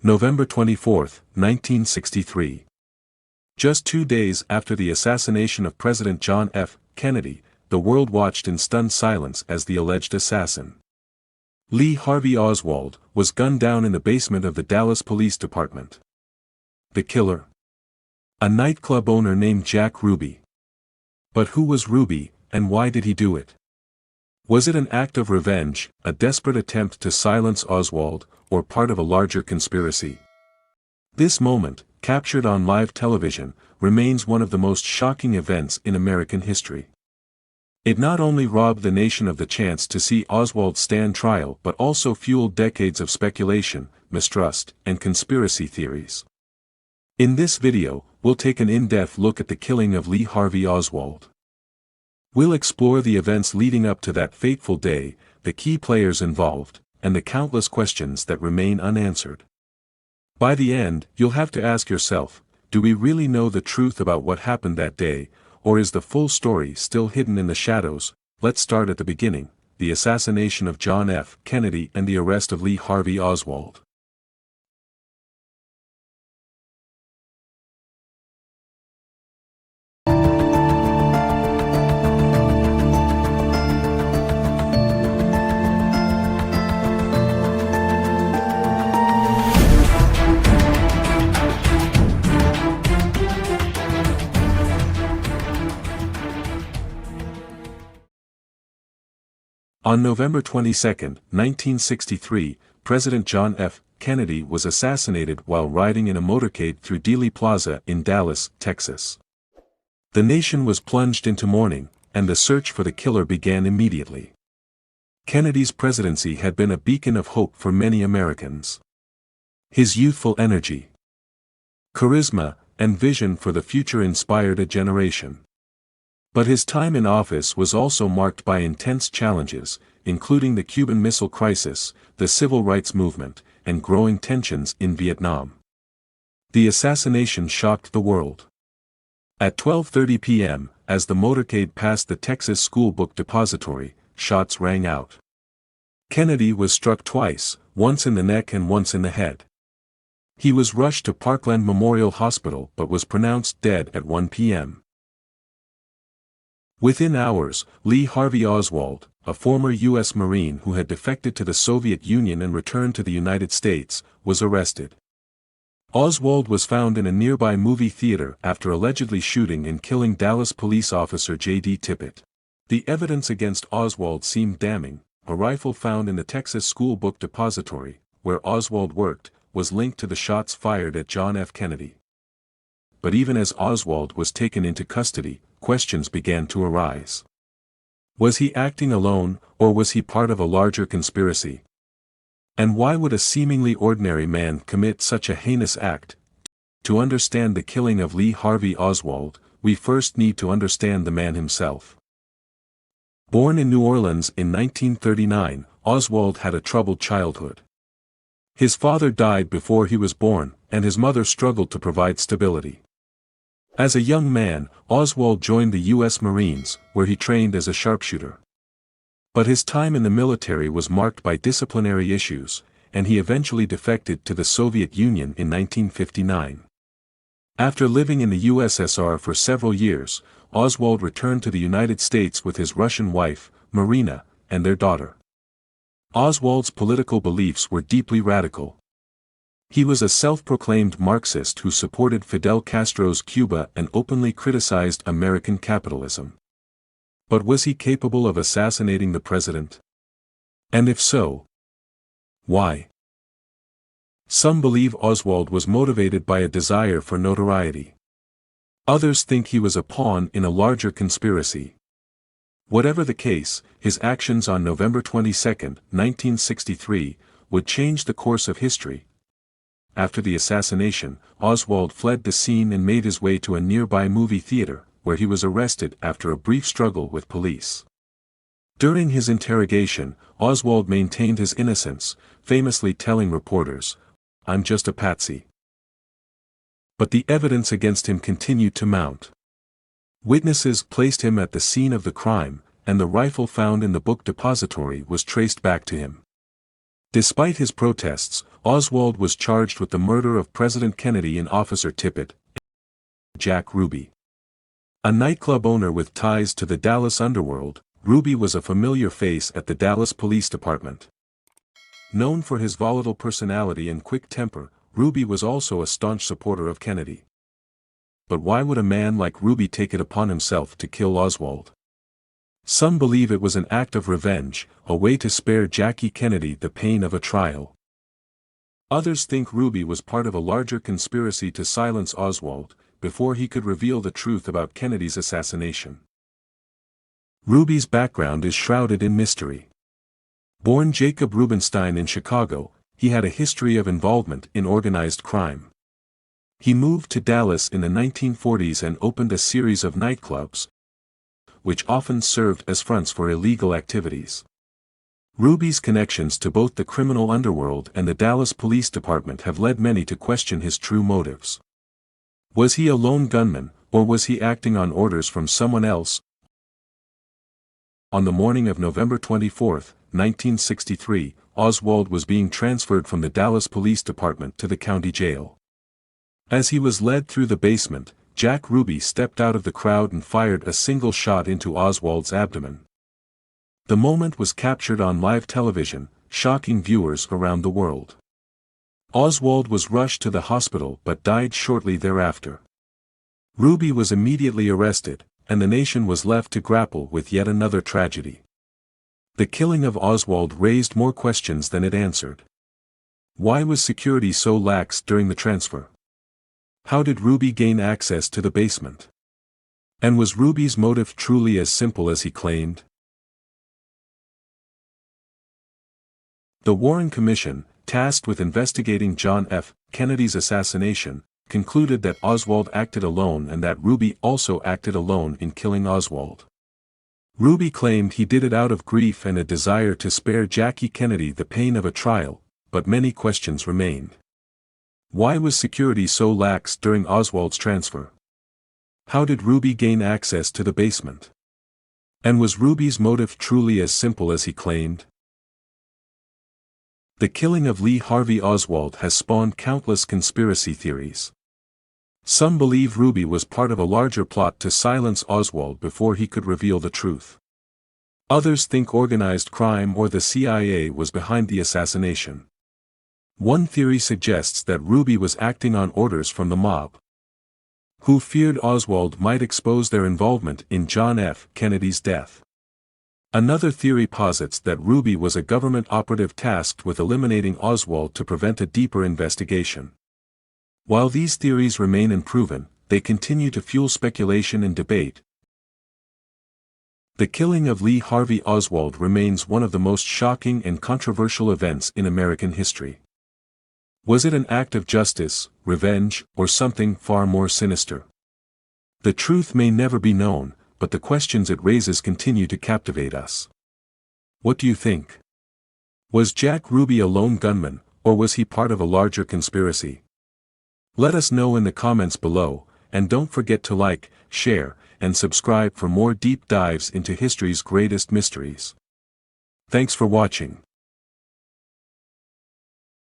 November 24, 1963. Just 2 days after the assassination of President John F. Kennedy, the world watched in stunned silence as the alleged assassin, Lee Harvey Oswald, was gunned down in the basement of the Dallas Police Department. The killer? A nightclub owner named Jack Ruby. But who was Ruby, and why did he do it? Was it an act of revenge, a desperate attempt to silence Oswald, or part of a larger conspiracy? This moment, captured on live television, remains one of the most shocking events in American history. It not only robbed the nation of the chance to see Oswald stand trial but also fueled decades of speculation, mistrust, and conspiracy theories. In this video, we'll take an in-depth look at the killing of Lee Harvey Oswald. We'll explore the events leading up to that fateful day, the key players involved, and the countless questions that remain unanswered. By the end, you'll have to ask yourself, do we really know the truth about what happened that day, or is the full story still hidden in the shadows? Let's start at the beginning, the assassination of John F. Kennedy and the arrest of Lee Harvey Oswald. On November 22, 1963, President John F. Kennedy was assassinated while riding in a motorcade through Dealey Plaza in Dallas, Texas. The nation was plunged into mourning, and the search for the killer began immediately. Kennedy's presidency had been a beacon of hope for many Americans. His youthful energy, charisma, and vision for the future inspired a generation. But his time in office was also marked by intense challenges, including the Cuban Missile Crisis, the Civil Rights Movement, and growing tensions in Vietnam. The assassination shocked the world. At 12:30 p.m., as the motorcade passed the Texas School Book Depository, shots rang out. Kennedy was struck twice, once in the neck and once in the head. He was rushed to Parkland Memorial Hospital but was pronounced dead at 1 p.m. Within hours, Lee Harvey Oswald, a former U.S. Marine who had defected to the Soviet Union and returned to the United States, was arrested. Oswald was found in a nearby movie theater after allegedly shooting and killing Dallas police officer J.D. Tippit. The evidence against Oswald seemed damning. A rifle found in the Texas School Book Depository, where Oswald worked, was linked to the shots fired at John F. Kennedy. But even as Oswald was taken into custody, questions began to arise. Was he acting alone, or was he part of a larger conspiracy? And why would a seemingly ordinary man commit such a heinous act? To understand the killing of Lee Harvey Oswald, we first need to understand the man himself. Born in New Orleans in 1939, Oswald had a troubled childhood. His father died before he was born, and his mother struggled to provide stability. As a young man, Oswald joined the U.S. Marines, where he trained as a sharpshooter. But his time in the military was marked by disciplinary issues, and he eventually defected to the Soviet Union in 1959. After living in the USSR for several years, Oswald returned to the United States with his Russian wife, Marina, and their daughter. Oswald's political beliefs were deeply radical. He was a self-proclaimed Marxist who supported Fidel Castro's Cuba and openly criticized American capitalism. But was he capable of assassinating the president? And if so, why? Some believe Oswald was motivated by a desire for notoriety. Others think he was a pawn in a larger conspiracy. Whatever the case, his actions on November 22, 1963, would change the course of history. After the assassination, Oswald fled the scene and made his way to a nearby movie theater, where he was arrested after a brief struggle with police. During his interrogation, Oswald maintained his innocence, famously telling reporters, "I'm just a patsy." But the evidence against him continued to mount. Witnesses placed him at the scene of the crime, and the rifle found in the book depository was traced back to him. Despite his protests, Oswald was charged with the murder of President Kennedy and Officer Tippit, Jack Ruby. A nightclub owner with ties to the Dallas underworld, Ruby was a familiar face at the Dallas Police Department. Known for his volatile personality and quick temper, Ruby was also a staunch supporter of Kennedy. But why would a man like Ruby take it upon himself to kill Oswald? Some believe it was an act of revenge, a way to spare Jackie Kennedy the pain of a trial. Others think Ruby was part of a larger conspiracy to silence Oswald, before he could reveal the truth about Kennedy's assassination. Ruby's background is shrouded in mystery. Born Jacob Rubenstein in Chicago, he had a history of involvement in organized crime. He moved to Dallas in the 1940s and opened a series of nightclubs, which often served as fronts for illegal activities. Ruby's connections to both the criminal underworld and the Dallas Police Department have led many to question his true motives. Was he a lone gunman, or was he acting on orders from someone else? On the morning of November 24, 1963, Oswald was being transferred from the Dallas Police Department to the county jail. As he was led through the basement, Jack Ruby stepped out of the crowd and fired a single shot into Oswald's abdomen. The moment was captured on live television, shocking viewers around the world. Oswald was rushed to the hospital but died shortly thereafter. Ruby was immediately arrested, and the nation was left to grapple with yet another tragedy. The killing of Oswald raised more questions than it answered. Why was security so lax during the transfer? How did Ruby gain access to the basement? And was Ruby's motive truly as simple as he claimed? The Warren Commission, tasked with investigating John F. Kennedy's assassination, concluded that Oswald acted alone and that Ruby also acted alone in killing Oswald. Ruby claimed he did it out of grief and a desire to spare Jackie Kennedy the pain of a trial, but many questions remained. Why was security so lax during Oswald's transfer? How did Ruby gain access to the basement? And was Ruby's motive truly as simple as he claimed? The killing of Lee Harvey Oswald has spawned countless conspiracy theories. Some believe Ruby was part of a larger plot to silence Oswald before he could reveal the truth. Others think organized crime or the CIA was behind the assassination. One theory suggests that Ruby was acting on orders from the mob, who feared Oswald might expose their involvement in John F. Kennedy's death. Another theory posits that Ruby was a government operative tasked with eliminating Oswald to prevent a deeper investigation. While these theories remain unproven, they continue to fuel speculation and debate. The killing of Lee Harvey Oswald remains one of the most shocking and controversial events in American history. Was it an act of justice, revenge, or something far more sinister? The truth may never be known, but the questions it raises continue to captivate us. What do you think? Was Jack Ruby a lone gunman, or was he part of a larger conspiracy? Let us know in the comments below, and don't forget to like, share, and subscribe for more deep dives into history's greatest mysteries. Thanks for watching.